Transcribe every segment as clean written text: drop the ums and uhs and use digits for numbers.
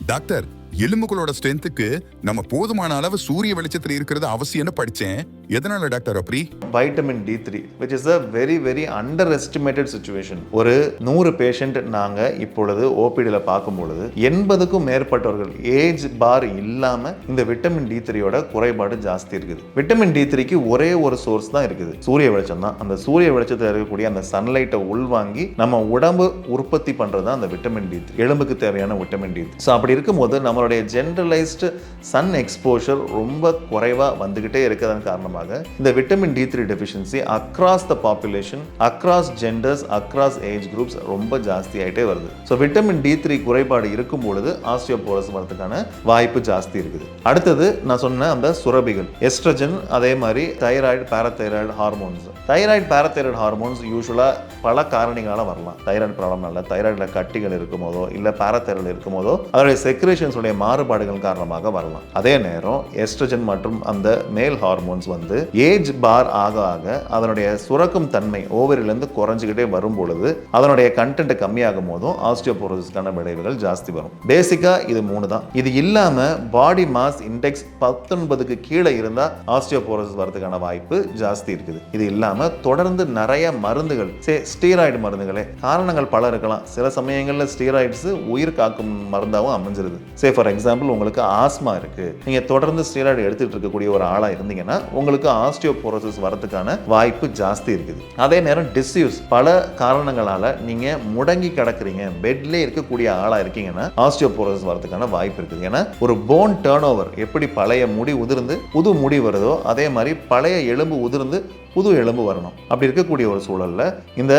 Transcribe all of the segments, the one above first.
Doctor, எலும்புகளோட ஸ்ட்ரென்த்துக்கு நம்ம போதுமான அளவு சூரிய வெளிச்சத்துல இருக்கிறது அவசியம்னு படிச்சேன். எதனால டாக்டர் அப்படி? Vitamin D3 which is a very very underestimated situation. ஒரு 100 பேஷண்ட் நாங்க இப்பொழுது ஓபிடியில் பார்க்கும் பொழுது 80க்கும் மேற்பட்டவர்கள் ஏஜ் பார் இல்லாம இந்த விட்டமின் D3யோட குறைபாடு ஜாஸ்தி இருக்குது. விட்டமின் D3க்கு ஒரே ஒரு சோர்ஸ் தான் இருக்குது, சூரிய வெளிச்சம் தான். அந்த சூரிய வெளிச்சத்தில் இருக்கக்கூடிய அந்த சன்லைட்டை உள்வாங்கி நம்ம உடம்பு உற்பத்தி பண்றது தான் அந்த விட்டமின் D3, எலும்புக்கு தேவையான விட்டமின் D3. ஸோ அப்படி இருக்கும்போது நம்மளுடைய ஜென்ரலைஸ்டு சன் எக்ஸ்போஷர் ரொம்ப குறைவா வந்துகிட்டே இருக்கிறதன் காரணமாக இந்த vitamin D3 deficiency across the population, across genders, across age groups ரொம்ப ஜாஸ்தி ஆகிட்டே வருது. ஸோ விட்டமின் D3 குறைபாடு இருக்கும் பொழுது ஆஸ்டியோபோரோசிஸ் வரதுக்கான வாய்ப்பு ஜாஸ்தி இருக்குது. அடுத்தது நான் சொன்ன அந்த சுரபிகள், எஸ்ட்ரஜன், அதே மாதிரி thyroid, parathyroid hormones. Thyroid, parathyroid hormones யூஸ்வலா பல காரணங்களால வரலாம். தைராய்டு ப்ராப்ளம்னால, தைராய்டுல கட்டிகள் இருக்கும்போதோ இல்ல பாராதைராய்டு இருக்கும்போதோ அதோடைய செக்ரேஷன்ஸ் உடைய மாறுபாடுகள் காரணமாக வரலாம். அதே நேரம் எஸ்ட்ரஜன் மற்றும் அந்த மேல் ஹார்மோன்ஸ் வந்து ஏஜ் பார் ஆக ஆக அதனுடைய சுரக்கும் தன்மை ஓவரிலிருந்து குறைஞ்சிக்கிட்டே வரும் பொழுது அதனுடைய கண்டென்ட் கம்மியாகும் போதும் ஆஸ்டியோபோரோசிஸ்க்கான விளைவுகள் ஜாஸ்தி வரும். பேசிக்கா இது 3 தான். இது இல்லாம பாடி மாஸ் இண்டெக்ஸ் 19க்கு கீழே இருந்தா ஆஸ்டியோபோரோசிஸ் வரதுக்கான வாய்ப்பு ஜாஸ்தி இருக்குது. இது இல்லாம தொடர்ந்து நிறைய மருந்துகள், ஸ்டீராய்டு மருந்துகளே, காரணங்கள் பல இருக்கலாம். சில சமயங்கள்ல ஸ்டீராய்ட்ஸ் உயிர் காக்கும் மருந்தாகவும் அமைஞ்சிருது. ஃபார் எக்ஸாம்பிள், உங்களுக்கு ஆஸ்மா இருக்கு, நீங்க தொடர்ந்து ஸ்டீராய்டு எடுத்துட்டு இருக்கக்கூடிய ஒரு ஆளா இருந்தீங்கன்னா உங்களுக்கு ஆஸ்டியோபோரோசிஸ் வரதுக்கான வாய்ப்பு ஜாஸ்தி இருக்குது. அதே நேரம் டிஸ்யூஸ், பல காரணங்களால நீங்க முடங்கி கிடக்குறீங்க, பெட்ல இருக்கக்கூடிய ஆளா இருக்கீங்கன்னா ஆஸ்டியோபோரோசிஸ் வரதுக்கான வாய்ப்பு இருக்குது. ஏன்னா ஒரு போன் டர்ன் ஓவர், எப்படி பழைய முடி உதிர்ந்து புது முடி வருதோ அதே மாதிரி பழைய எலும்பு உதிர்ந்து புது எலும்பு வரணும். அப்படி இருக்கக்கூடிய ஒரு சூழல்ல இந்த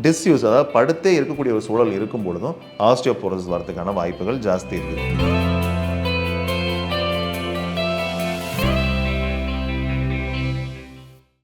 டிஸ்யூஸ், அதாவது படுத்தே இருக்கக்கூடிய ஒரு சூழல் இருக்கும் பொழுதும் ஆஸ்டியோபோரோசிஸ் வரதுக்கான வாய்ப்புகள் ஜாஸ்தி இருக்குது.